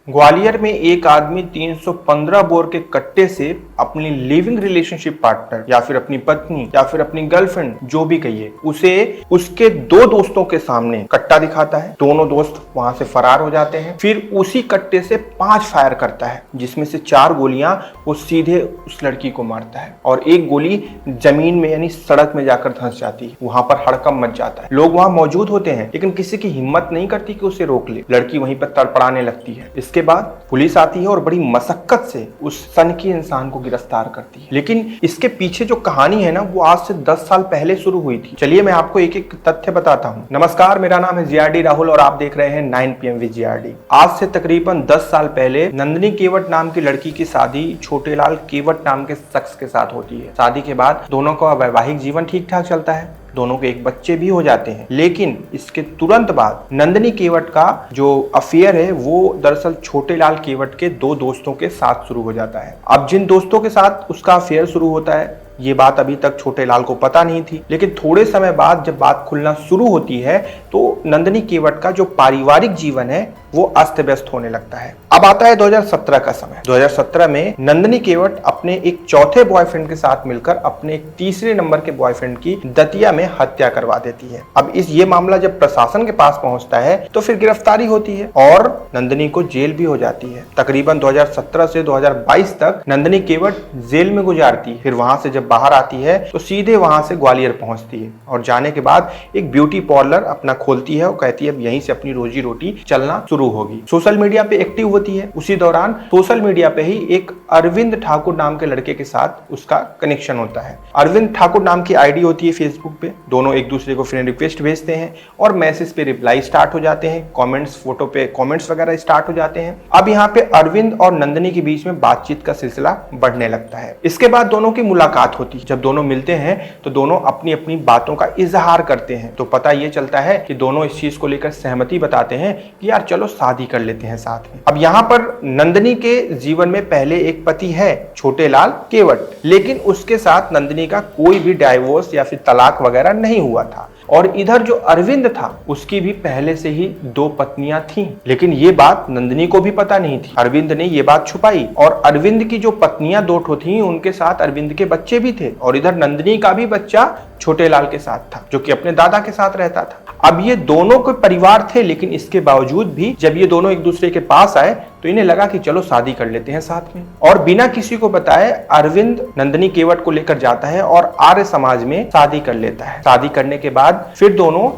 ग्वालियर में एक आदमी 315 बोर के कट्टे से अपनी लिविंग रिलेशनशिप पार्टनर या फिर अपनी पत्नी या फिर अपनी गर्लफ्रेंड जो भी कहिए उसे उसके दो दोस्तों के सामने कट्टा दिखाता है। दोनों दोस्त वहां से फरार हो जाते हैं। फिर उसी कट्टे से 5 फायर करता है, जिसमें से 4 गोलियां वो सीधे उस लड़की को मारता है और एक गोली जमीन में यानी सड़क में जाकर धंस जाती है। वहां पर हड़कंप मच जाता है। लोग वहां मौजूद होते हैं लेकिन किसी की हिम्मत नहीं करती कि उसे रोक ले। लड़की वहीं पर तड़पड़ाने लगती है। इसके बाद पुलिस आती है और बड़ी मशक्कत से उस सनकी इंसान को गिरफ्तार करती है। लेकिन इसके पीछे जो कहानी है ना, वो आज से 10 साल पहले शुरू हुई थी। चलिए मैं आपको एक एक तथ्य बताता हूँ। नमस्कार, मेरा नाम है जीआरडी राहुल और आप देख रहे हैं 9 PM विद जीआरडी। आज से तकरीबन 10 साल पहले नंदिनी केवट नाम की लड़की की शादी छोटेलाल केवट नाम के शख्स के साथ होती है। शादी के बाद दोनों का वैवाहिक जीवन ठीक ठाक चलता है। दोनों के एक बच्चे भी हो जाते हैं। लेकिन इसके तुरंत बाद नंदिनी केवट का जो अफेयर है वो दरअसल छोटेलाल केवट के 2 दोस्तों के साथ शुरू हो जाता है। अब जिन दोस्तों के साथ उसका अफेयर शुरू होता है, ये बात अभी तक छोटेलाल को पता नहीं थी। लेकिन थोड़े समय बाद जब बात खुलना शुरू होती है तो नंदिनी केवट का जो पारिवारिक जीवन है वो अस्त व्यस्त होने लगता है। अब आता है 2017 का समय। 2017 में नंदिनी केवट अपने एक चौथे बॉयफ्रेंड के साथ मिलकर अपने एक तीसरे नंबर के बॉयफ्रेंड की दतिया में हत्या करवा देती है। अब ये मामला जब प्रशासन के पास पहुंचता है तो फिर गिरफ्तारी होती है और नंदिनी को जेल भी हो जाती है। तकरीबन 2017 से 2022 तक नंदिनी केवट जेल में गुजारती है। फिर वहां से जब बाहर आती है तो सीधे वहां से ग्वालियर पहुंचती है और जाने के बाद एक ब्यूटी पार्लर अपना खोलती है और कहती है अब यहीं से अपनी रोजी रोटी चलना शुरू होगी। सोशल मीडिया पे एक्टिव होती है। उसी दौरान सोशल मीडिया पे ही एक अरविंद ठाकुर नाम के लड़के के साथ उसका कनेक्शन होता है। अरविंद ठाकुर नाम की आईडी होती है फेसबुक पे। दोनों एक दूसरे को फ्रेंड रिक्वेस्ट भेजते हैं और मैसेज पे रिप्लाई स्टार्ट हो जाते हैं। कमेंट्स, फोटो पे कमेंट्स वगैरह स्टार्ट हो जाते हैं। अब यहाँ पे अरविंद और नंदिनी के बीच में बातचीत का सिलसिला बढ़ने लगता है। इसके बाद दोनों की मुलाकात होती है। जब दोनों मिलते हैं तो दोनों अपनी अपनी बातों का इजहार करते हैं। तो पता ये चलता है कि दोनों इस चीज को लेकर सहमति बताते हैं कि यार चलो शादी कर लेते हैं साथ में। अब यहाँ पर नंदिनी के जीवन में पहले एक पति है छोटेलाल केवट, लेकिन उसके साथ नंदिनी का कोई भी डाइवोर्स या फिर तलाक वगैरह नहीं हुआ था। और इधर जो अरविंद था उसकी भी पहले से ही 2 पत्नियां थीं। लेकिन ये बात नंदिनी को भी पता नहीं थी। अरविंद ने ये बात छुपाई और अरविंद की जो पत्नियां 2 थीं उनके साथ अरविंद के बच्चे भी थे और इधर नंदिनी का भी बच्चा छोटेलाल के साथ था जो कि अपने दादा के साथ रहता था। अब ये दोनों के परिवार थे, लेकिन इसके बावजूद भी जब ये दोनों एक दूसरे के पास आए तो इन्हें लगा कि चलो शादी कर लेते हैं साथ में। और बिना किसी को बताए अरविंद नंदिनी केवट को लेकर जाता है और आर्य समाज में शादी कर लेता है। शादी करने के बाद फिर दोनों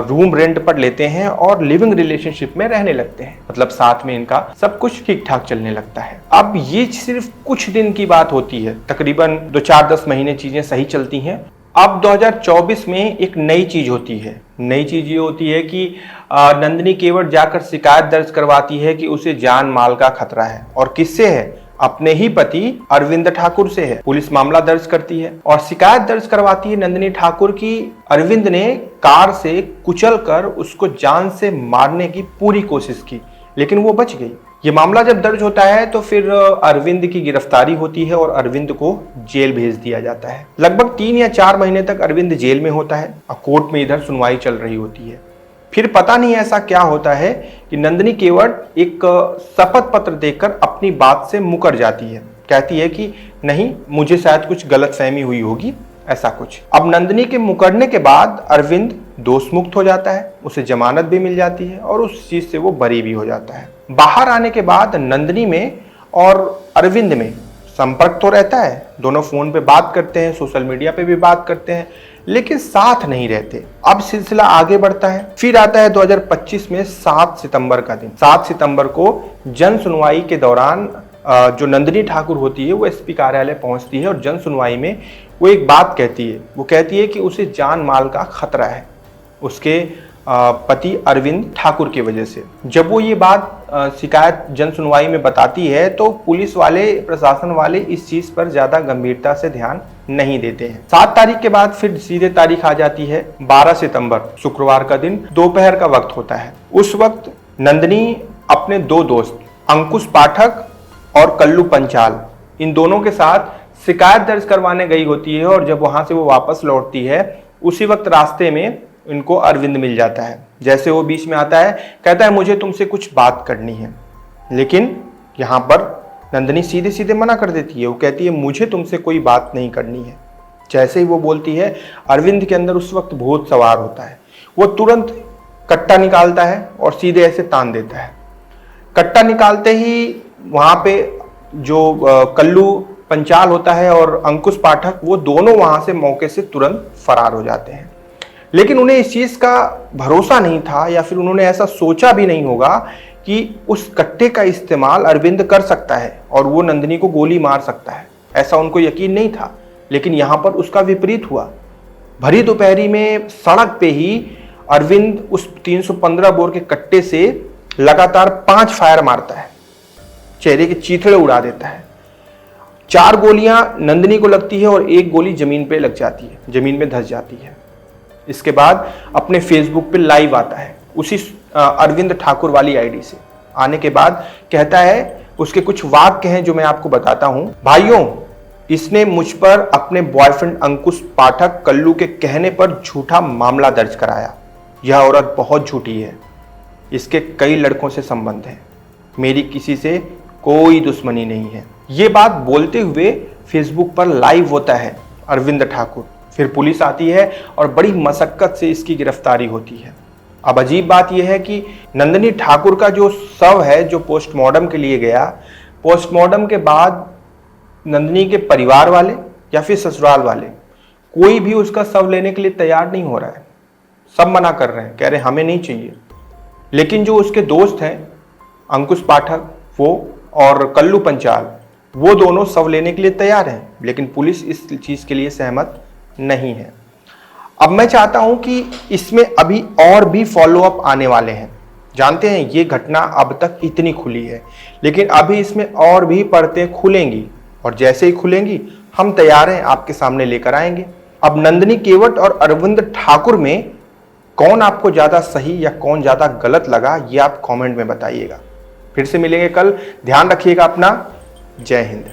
रूम रेंट पर लेते हैं और लिविंग रिलेशनशिप में रहने लगते हैं। मतलब साथ में इनका सब कुछ ठीक ठाक चलने लगता है। अब ये सिर्फ कुछ दिन की बात होती है। तकरीबन 2-4-10 महीने चीजें सही चलती हैं। अब 2024 में एक नई चीज होती है। नई चीज ये होती है कि नंदिनी केवट जाकर शिकायत दर्ज करवाती है कि उसे जान माल का खतरा है। और किससे है? अपने ही पति अरविंद ठाकुर से है। पुलिस मामला दर्ज करती है और शिकायत दर्ज करवाती है नंदिनी ठाकुर की अरविंद ने कार से कुचलकर उसको जान से मारने की पूरी कोशिश की, लेकिन वो बच गई। ये मामला जब दर्ज होता है तो फिर अरविंद की गिरफ्तारी होती है और अरविंद को जेल भेज दिया जाता है। लगभग 3 या 4 महीने तक अरविंद जेल में होता है और कोर्ट में इधर सुनवाई चल रही होती है। फिर पता नहीं ऐसा क्या होता है कि नंदिनी केवट एक शपथ पत्र देकर अपनी बात से मुकर जाती है। कहती है कि नहीं, मुझे शायद कुछ गलतफहमी हुई होगी, ऐसा कुछ। अब नंदिनी के मुकरने के बाद अरविंद दोष मुक्त हो जाता है, उसे जमानत भी मिल जाती है और उस चीज से वो बरी भी हो जाता है। बाहर आने के बाद नंदिनी में और अरविंद में संपर्क तो रहता है। दोनों फोन पे बात करते हैं, सोशल मीडिया पे भी बात करते हैं, लेकिन साथ नहीं रहते। अब सिलसिला आगे बढ़ता है। फिर आता है 2025 में 7 सितंबर का दिन। 7 सितंबर को जन सुनवाई के दौरान जो नंदिनी ठाकुर होती है वो एसपी कार्यालय पहुंचती है और जन सुनवाई में वो एक बात कहती है। वो कहती है कि उसे जान माल का खतरा है उसके पति अरविंद ठाकुर की वजह से। जब वो ये बात शिकायत जन सुनवाई में बताती है तो पुलिस वाले, प्रशासन वाले इस चीज पर ज्यादा गंभीरता से ध्यान नहीं देते हैं। 7 तारीख के बाद फिर सीधे तारीख आ जाती है 12 सितंबर, शुक्रवार का दिन। दोपहर का वक्त होता है। उस वक्त नंदिनी अपने 2 दोस्त अंकुश पाठक और कल्लू पंचाल, इन दोनों के साथ शिकायत दर्ज करवाने गई होती है। और जब वहां से वो वापस लौटती है उसी वक्त रास्ते में इनको अरविंद मिल जाता है। जैसे वो बीच में आता है, कहता है मुझे तुमसे कुछ बात करनी है। लेकिन यहाँ पर नंदिनी सीधे सीधे मना कर देती है। वो कहती है मुझे तुमसे कोई बात नहीं करनी है। जैसे ही वो बोलती है, अरविंद के अंदर उस वक्त भूत सवार होता है। वो तुरंत कट्टा निकालता है और सीधे ऐसे तान देता है। कट्टा निकालते ही वहां पे जो कल्लू पंचाल होता है और अंकुश पाठक, वो दोनों वहां से मौके से तुरंत फरार हो जाते हैं। लेकिन उन्हें इस चीज का भरोसा नहीं था, या फिर उन्होंने ऐसा सोचा भी नहीं होगा कि उस कट्टे का इस्तेमाल अरविंद कर सकता है और वो नंदिनी को गोली मार सकता है। ऐसा उनको यकीन नहीं था। लेकिन यहां पर उसका विपरीत हुआ। भरी दोपहरी में सड़क पे ही अरविंद उस 315 बोर के कट्टे से लगातार 5 फायर मारता है, चेहरे के चीथड़े उड़ा देता है। 4 गोलियां नंदिनी को लगती है और 1 गोली जमीन पे लग जाती है, जमीन में धंस जाती है। इसके बाद अपने फेसबुक पे लाइव आता है, उसी अरविंद ठाकुर वाली आईडी से। आने के बाद कहता है, उसके कुछ वाक्य हैं जो मैं आपको बताता हूं। भाइयों, इसने मुझ पर अपने बॉयफ्रेंड अंकुश पाठक कल्लू के कहने पर झूठा मामला दर्ज कराया। यह औरत बहुत झूठी है। इसके कई लड़कों से संबंध है। मेरी किसी से कोई दुश्मनी नहीं है। ये बात बोलते हुए फेसबुक पर लाइव होता है अरविंद ठाकुर। फिर पुलिस आती है और बड़ी मशक्कत से इसकी गिरफ्तारी होती है। अब अजीब बात यह है कि नंदिनी ठाकुर का जो शव है, जो पोस्टमार्टम के लिए गया, पोस्टमार्टम के बाद नंदिनी के परिवार वाले या फिर ससुराल वाले कोई भी उसका शव लेने के लिए तैयार नहीं हो रहा है। सब मना कर रहे हैं, कह रहे हैं हमें नहीं चाहिए। लेकिन जो उसके दोस्त हैं अंकुश पाठक वो और कल्लू पंचाल, वो दोनों शव लेने के लिए तैयार हैं। लेकिन पुलिस इस चीज़ के लिए सहमत नहीं है। अब मैं चाहता हूं कि इसमें अभी और भी फॉलोअप आने वाले हैं। जानते हैं ये घटना अब तक इतनी खुली है, लेकिन अभी इसमें और भी परतें खुलेंगी, और जैसे ही खुलेंगी हम तैयार हैं, आपके सामने लेकर आएंगे। अब नंदिनी केवट और अरविंद ठाकुर में कौन आपको ज़्यादा सही या कौन ज़्यादा गलत लगा, ये आप कमेंट में बताइएगा। फिर से मिलेंगे कल। ध्यान रखिएगा अपना। जय हिंद।